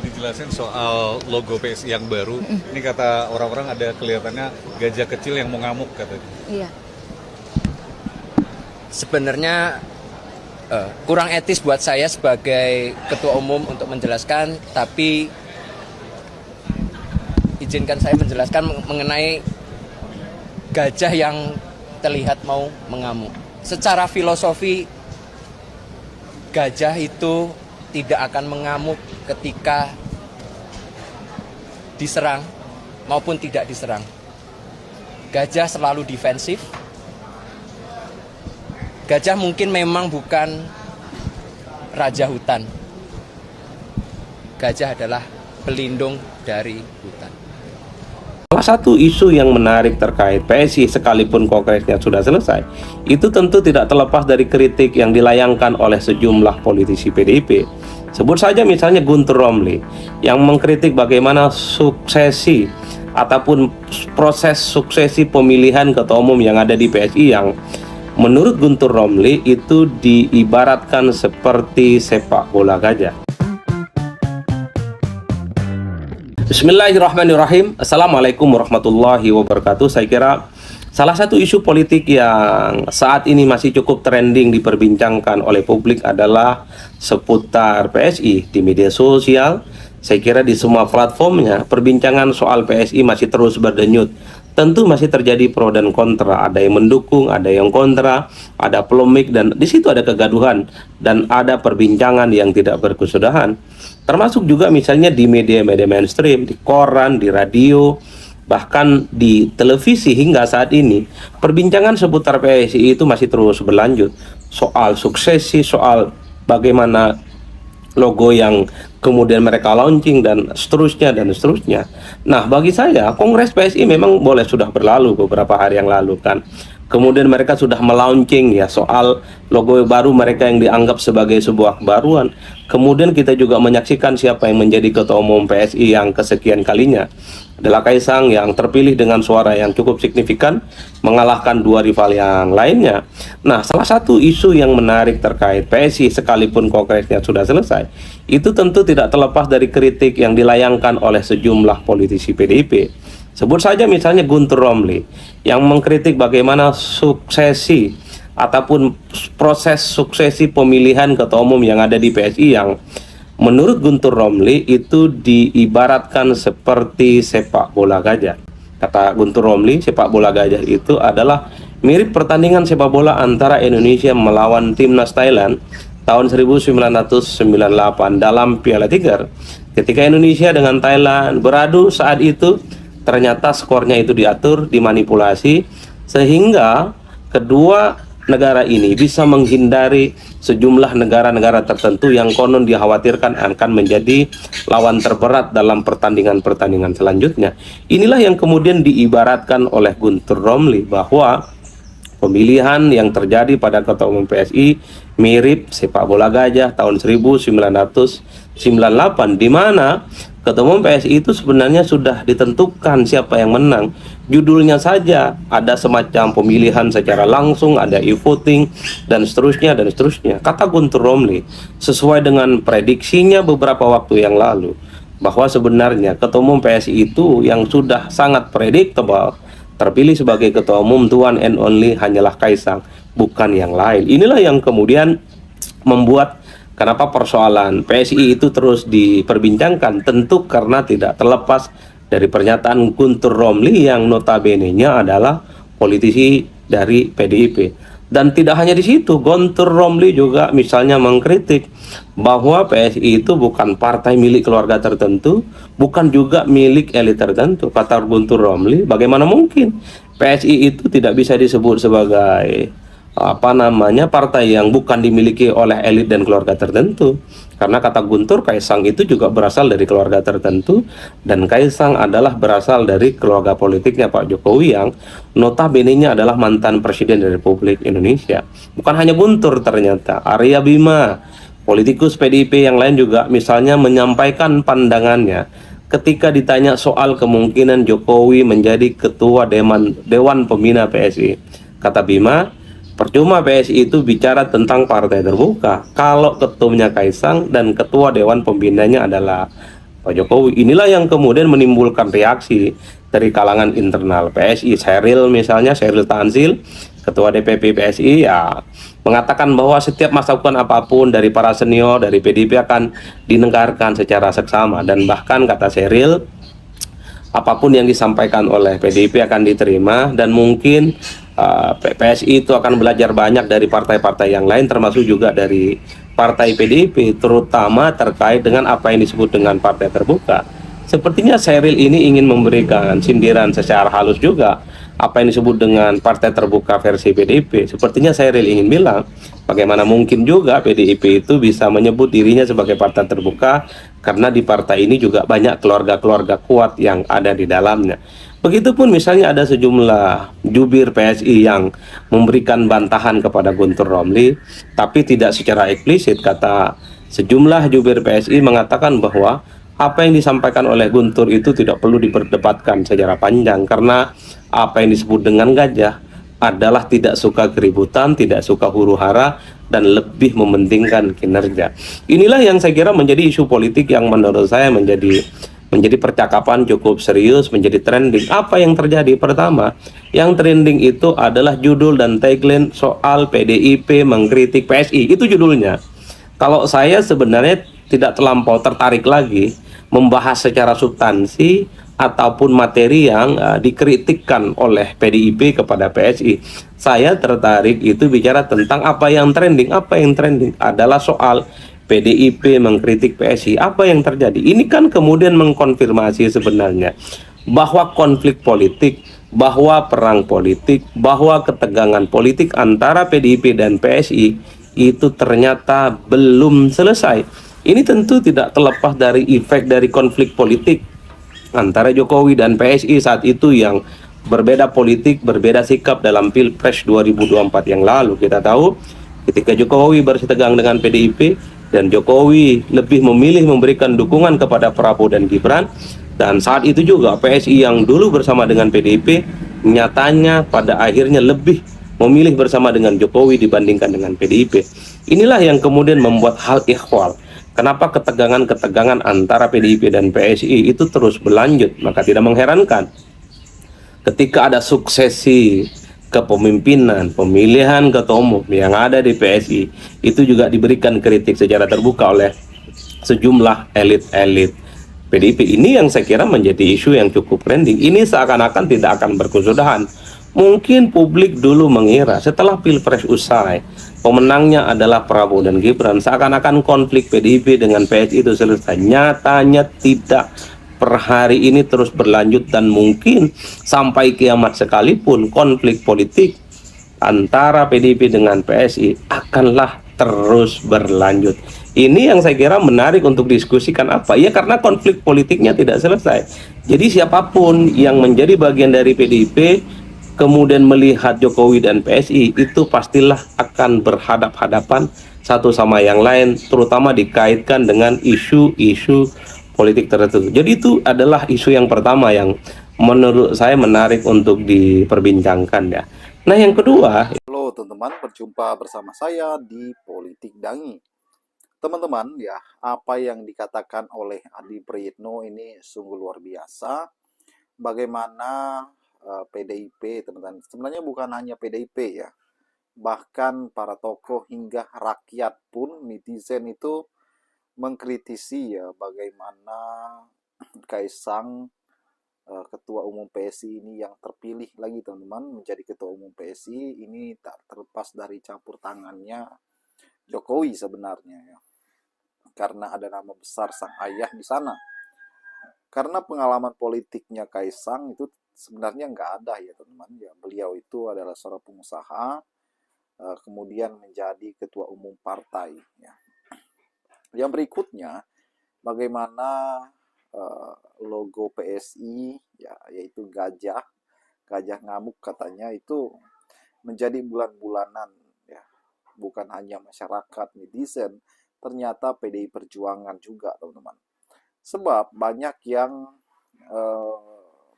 boleh dijelasin soal logo PSI yang baru? Ini kata orang-orang ada kelihatannya gajah kecil yang mau ngamuk katanya. Iya. Sebenarnya kurang etis buat saya sebagai ketua umum untuk menjelaskan, tapi izinkan saya menjelaskan mengenai gajah yang terlihat mau mengamuk. Secara filosofi, gajah itu tidak akan mengamuk ketika diserang maupun tidak diserang. Gajah selalu defensif. Gajah mungkin memang bukan raja hutan. Gajah adalah pelindung dari hutan. Salah satu isu yang menarik terkait PSI sekalipun kongresnya sudah selesai, itu tentu tidak terlepas dari kritik yang dilayangkan oleh sejumlah politisi PDIP. Sebut saja misalnya Guntur Romli yang mengkritik bagaimana suksesi ataupun proses suksesi pemilihan ketua umum yang ada di PSI yang menurut Guntur Romli itu diibaratkan seperti sepak bola gajah. Bismillahirrahmanirrahim. Assalamualaikum warahmatullahi wabarakatuh. Saya kira salah satu isu politik yang saat ini masih cukup trending diperbincangkan oleh publik adalah seputar PSI di media sosial. Saya kira di semua platformnya perbincangan soal PSI masih terus berdenyut. Tentu masih terjadi pro dan kontra, ada yang mendukung, ada yang kontra, ada polemik, dan di situ ada kegaduhan dan ada perbincangan yang tidak berkesudahan. Termasuk juga misalnya di media-media mainstream, di koran, di radio, bahkan di televisi hingga saat ini. Perbincangan seputar PSI itu masih terus berlanjut. Soal suksesi, soal bagaimana logo yang kemudian mereka launching dan seterusnya dan seterusnya. Nah, bagi saya Kongres PSI memang boleh sudah berlalu beberapa hari yang lalu kan. Kemudian mereka sudah melaunching ya soal logo baru mereka yang dianggap sebagai sebuah kebaruan. Kemudian kita juga menyaksikan siapa yang menjadi ketua umum PSI yang kesekian kalinya. Adalah Kaisang yang terpilih dengan suara yang cukup signifikan mengalahkan dua rival yang lainnya. Nah, salah satu isu yang menarik terkait PSI sekalipun kongresnya sudah selesai, itu tentu tidak terlepas dari kritik yang dilayangkan oleh sejumlah politisi PDIP. Sebut saja misalnya Guntur Romli yang mengkritik bagaimana suksesi ataupun proses suksesi pemilihan ketua umum yang ada di PSI yang menurut Guntur Romli itu diibaratkan seperti sepak bola gajah. Kata Guntur Romli, sepak bola gajah itu adalah mirip pertandingan sepak bola antara Indonesia melawan timnas Thailand tahun 1998 dalam Piala Tiger. Ketika Indonesia dengan Thailand beradu saat itu, ternyata skornya itu diatur, dimanipulasi, sehingga kedua negara ini bisa menghindari sejumlah negara-negara tertentu yang konon dikhawatirkan akan menjadi lawan terberat dalam pertandingan-pertandingan selanjutnya. Inilah yang kemudian diibaratkan oleh Guntur Romli bahwa pemilihan yang terjadi pada ketua umum PSI mirip sepak bola gajah tahun 1998, di mana ketua umum PSI itu sebenarnya sudah ditentukan siapa yang menang. Judulnya saja ada semacam pemilihan secara langsung, ada e-voting dan seterusnya dan seterusnya. Kata Guntur Romli sesuai dengan prediksinya beberapa waktu yang lalu bahwa sebenarnya ketua umum PSI itu yang sudah sangat predictable terpilih sebagai ketua umum, the one and only hanyalah Kaisang, bukan yang lain. Inilah yang kemudian membuat kenapa persoalan PSI itu terus diperbincangkan, tentu karena tidak terlepas dari pernyataan Guntur Romli yang notabene-nya adalah politisi dari PDIP. Dan tidak hanya di situ, Guntur Romli juga misalnya mengkritik bahwa PSI itu bukan partai milik keluarga tertentu, bukan juga milik elit tertentu. Kata Guntur Romli, bagaimana mungkin PSI itu tidak bisa disebut sebagai partai yang bukan dimiliki oleh elit dan keluarga tertentu. Karena kata Guntur, Kaisang itu juga berasal dari keluarga tertentu, dan Kaisang adalah berasal dari keluarga politiknya Pak Jokowi yang notabene-nya adalah mantan Presiden dari Republik Indonesia. Bukan hanya Guntur, ternyata Arya Bima, politikus PDIP yang lain juga misalnya menyampaikan pandangannya ketika ditanya soal kemungkinan Jokowi menjadi ketua Dewan Pembina PSI. Kata Bima, percuma PSI itu bicara tentang partai terbuka kalau ketumnya Kaisang dan ketua Dewan Pembinanya adalah Pak Jokowi. Inilah yang kemudian menimbulkan reaksi dari kalangan internal PSI. Sheryl misalnya, Sheryl Tanzil, Ketua DPP PSI, ya mengatakan bahwa setiap masukan apapun dari para senior, dari PDIP akan didengarkan secara seksama. Dan bahkan kata Sheryl, apapun yang disampaikan oleh PDIP akan diterima, dan mungkin PSI itu akan belajar banyak dari partai-partai yang lain, termasuk juga dari partai PDIP, terutama terkait dengan apa yang disebut dengan partai terbuka. Sepertinya Sheryl ini ingin memberikan sindiran secara halus juga apa yang disebut dengan partai terbuka versi PDIP. Sepertinya Sheryl ingin bilang, bagaimana mungkin juga PDIP itu bisa menyebut dirinya sebagai partai terbuka, karena di partai ini juga banyak keluarga-keluarga kuat yang ada di dalamnya. Begitupun misalnya ada sejumlah jubir PSI yang memberikan bantahan kepada Guntur Romli, tapi tidak secara eksplisit. Kata sejumlah jubir PSI mengatakan bahwa apa yang disampaikan oleh Guntur itu tidak perlu diperdebatkan secara panjang, karena apa yang disebut dengan gajah adalah tidak suka keributan, tidak suka huru-hara, dan lebih mementingkan kinerja. Inilah yang saya kira menjadi isu politik yang menurut saya menjadi percakapan cukup serius, menjadi trending. Apa yang terjadi? Pertama, yang trending itu adalah judul dan tagline soal PDIP mengkritik PSI. Itu judulnya. Kalau saya sebenarnya tidak terlampau tertarik lagi membahas secara substansi ataupun materi yang dikritikkan oleh PDIP kepada PSI. Saya tertarik itu bicara tentang apa yang trending. Apa yang trending adalah soal PDIP mengkritik PSI. Apa yang terjadi? Ini kan kemudian mengkonfirmasi sebenarnya bahwa konflik politik, bahwa perang politik, bahwa ketegangan politik antara PDIP dan PSI itu ternyata belum selesai. Ini tentu tidak terlepas dari efek dari konflik politik antara Jokowi dan PSI saat itu yang berbeda politik, berbeda sikap dalam Pilpres 2024 yang lalu. Kita tahu ketika Jokowi bersitegang dengan PDIP dan Jokowi lebih memilih memberikan dukungan kepada Prabowo dan Gibran, dan saat itu juga PSI yang dulu bersama dengan PDIP nyatanya pada akhirnya lebih memilih bersama dengan Jokowi dibandingkan dengan PDIP. Inilah yang kemudian membuat hal ikhwal. Kenapa ketegangan-ketegangan antara PDIP dan PSI itu terus berlanjut? Maka tidak mengherankan ketika ada suksesi kepemimpinan, pemilihan ketua umum yang ada di PSI, itu juga diberikan kritik secara terbuka oleh sejumlah elit-elit PDIP. Ini yang saya kira menjadi isu yang cukup trending. Ini seakan-akan tidak akan berkesudahan. Mungkin publik dulu mengira setelah Pilpres usai, pemenangnya adalah Prabowo dan Gibran, seakan-akan konflik PDIP dengan PSI itu selesai. Nyatanya tidak. Per hari ini terus berlanjut, dan mungkin sampai kiamat sekalipun konflik politik antara PDIP dengan PSI akanlah terus berlanjut. Ini yang saya kira menarik untuk diskusikan. Apa? Ya karena konflik politiknya tidak selesai. Jadi siapapun yang menjadi bagian dari PDIP kemudian melihat Jokowi dan PSI itu pastilah akan berhadap-hadapan satu sama yang lain, terutama dikaitkan dengan isu-isu politik tertentu. Jadi itu adalah isu yang pertama yang menurut saya menarik untuk diperbincangkan ya. Nah yang kedua, Halo teman-teman, berjumpa bersama saya di Politik Dangi. Teman-teman ya, apa yang dikatakan oleh Adi Prayitno ini sungguh luar biasa. Bagaimana PDIP, teman-teman, sebenarnya bukan hanya PDIP ya, bahkan para tokoh hingga rakyat pun, netizen itu mengkritisi ya bagaimana Kaisang, Ketua Umum PSI ini yang terpilih lagi teman-teman menjadi Ketua Umum PSI ini tak terlepas dari campur tangannya Jokowi sebenarnya ya. Karena ada nama besar sang ayah di sana. Karena pengalaman politiknya Kaisang itu sebenarnya nggak ada ya teman-teman ya. Beliau itu adalah seorang pengusaha, kemudian menjadi Ketua Umum partai ya. Yang berikutnya, bagaimana logo PSI ya, yaitu gajah ngamuk katanya itu menjadi bulan-bulanan ya, bukan hanya masyarakat netizen, ternyata PDI Perjuangan juga teman-teman. Sebab banyak yang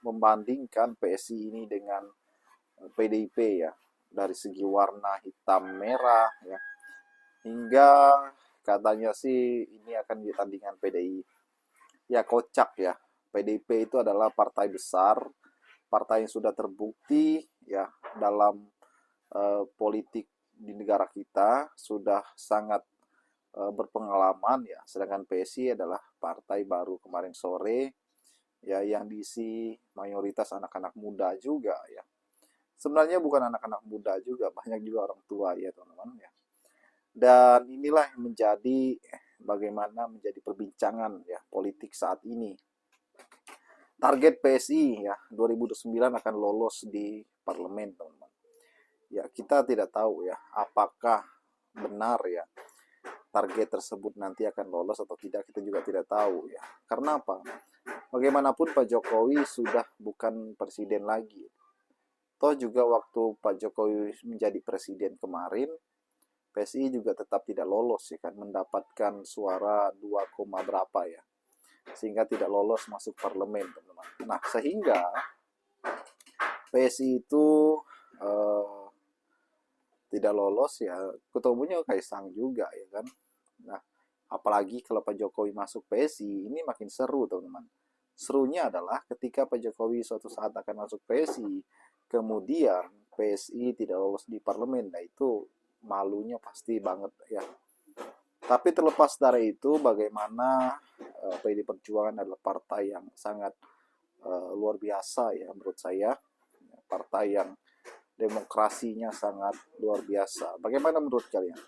membandingkan PSI ini dengan PDIP ya, dari segi warna hitam merah ya, hingga katanya sih ini akan ditandingkan PDI ya kocak ya. PDIP itu adalah partai besar, partai yang sudah terbukti ya dalam politik di negara kita, sudah sangat berpengalaman ya. Sedangkan PSI adalah partai baru kemarin sore ya, yang diisi mayoritas anak-anak muda juga ya. Sebenarnya bukan anak-anak muda juga, banyak juga orang tua ya teman-teman ya. Dan inilah yang menjadi bagaimana menjadi perbincangan ya politik saat ini. Target PSI ya 2009 akan lolos di parlemen teman-teman. Ya kita tidak tahu ya apakah benar ya target tersebut nanti akan lolos atau tidak, kita juga tidak tahu ya. Karena apa? Bagaimanapun Pak Jokowi sudah bukan presiden lagi. Toh juga waktu Pak Jokowi menjadi presiden kemarin, PSI juga tetap tidak lolos ya kan, mendapatkan suara 2, berapa ya. Sehingga tidak lolos masuk parlemen, teman-teman. Nah, sehingga PSI itu tidak lolos ya, ketua umumnya Kaisang juga ya kan. Nah, apalagi kalau Pak Jokowi masuk PSI, ini makin seru teman-teman. Serunya adalah ketika Pak Jokowi suatu saat akan masuk PSI, kemudian PSI tidak lolos di parlemen, nah itu malunya pasti banget ya. Tapi terlepas dari itu, bagaimana PDI Perjuangan adalah partai yang sangat luar biasa ya menurut saya, partai yang demokrasinya sangat luar biasa. Bagaimana menurut kalian?